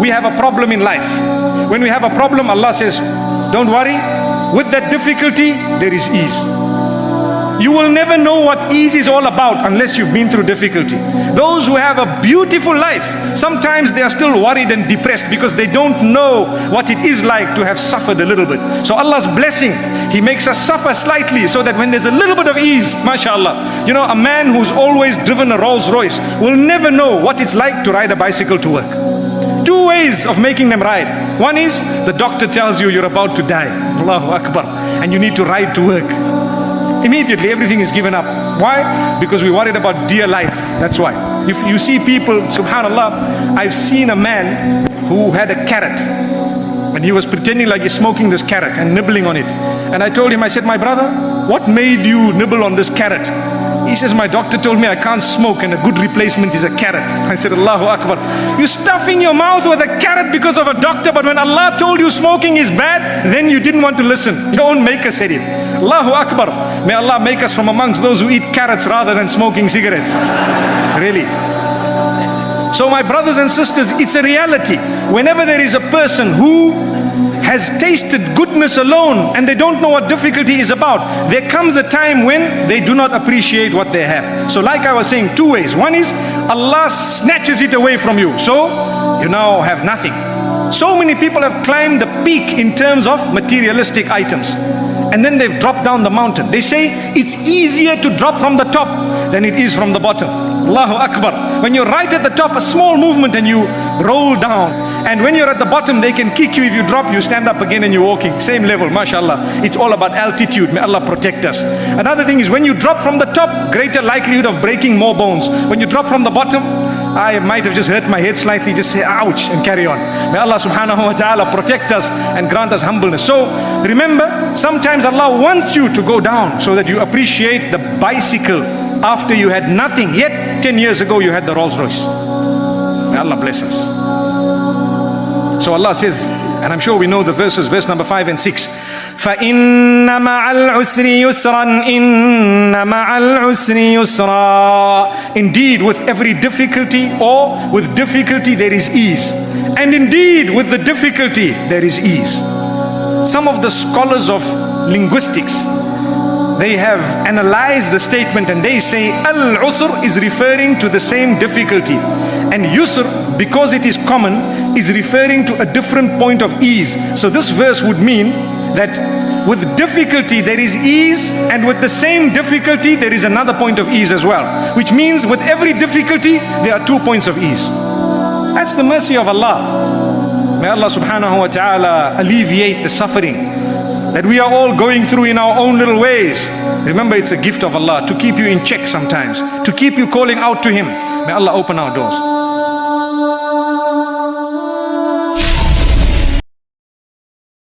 we have a problem in life. When we have a problem, Allah says, don't worry, with that difficulty, there is ease. You will never know what ease is all about unless you've been through difficulty. Those who have a beautiful life, sometimes they are still worried and depressed because they don't know what it is like to have suffered a little bit. So Allah's blessing, He makes us suffer slightly so that when there's a little bit of ease, mashallah. You know, a man who's always driven a Rolls Royce will never know what it's like to ride a bicycle to work. Two ways of making them ride. One is, the doctor tells you you're about to die, Allahu Akbar, and you need to ride to work. Immediately everything is given up. Why? Because we're worried about dear life. That's why. If you see people, subhanallah, I've seen a man who had a carrot and he was pretending like he's smoking this carrot and nibbling on it. And I told him, I said, my brother, what made you nibble on this carrot? He says, my doctor told me I can't smoke and a good replacement is a carrot. I said, Allahu Akbar. You're stuffing your mouth with a carrot because of a doctor, but when Allah told you smoking is bad, then you didn't want to listen. Your own maker said it. Allahu Akbar. May Allah make us from amongst those who eat carrots rather than smoking cigarettes. Really. So my brothers and sisters, it's a reality. Whenever there is a person who has tasted goodness alone and they don't know what difficulty is about, there comes a time when they do not appreciate what they have. So like I was saying, two ways. One is Allah snatches it away from you, so you now have nothing. So many people have climbed the peak in terms of materialistic items, and then they've dropped down the mountain. They say it's easier to drop from the top than it is from the bottom. Allahu Akbar. When you're right at the top, a small movement and you roll down. And when you're at the bottom, they can kick you. If you drop, you stand up again and you're walking. Same level, mashallah. It's all about altitude. May Allah protect us. Another thing is, when you drop from the top, greater likelihood of breaking more bones. When you drop from the bottom, I might have just hurt my head slightly, just say ouch and carry on. May Allah subhanahu wa ta'ala protect us and grant us humbleness. So remember, sometimes Allah wants you to go down so that you appreciate the bicycle after you had nothing, yet 10 years ago you had the Rolls Royce. May Allah bless us. So Allah says, and I'm sure we know the verses, verse number 5 and 6. فَإِنَّ مَعَ الْعُسْرِ يُسْرًا إِنَّ مَعَ الْعُسْرِ يُسْرًا. Indeed, with every difficulty, or with difficulty there is ease. And indeed, with the difficulty there is ease. Some of the scholars of linguistics, they have analyzed the statement and they say al-usr is referring to the same difficulty, and yusr, because it is common, is referring to a different point of ease. So this verse would mean that with difficulty there is ease, and with the same difficulty there is another point of ease as well, which means with every difficulty there are 2 points of ease. That's the mercy of Allah. May Allah subhanahu wa ta'ala alleviate the suffering that we are all going through in our own little ways. Remember, it's a gift of Allah to keep you in check sometimes, to keep you calling out to Him. May Allah open our doors.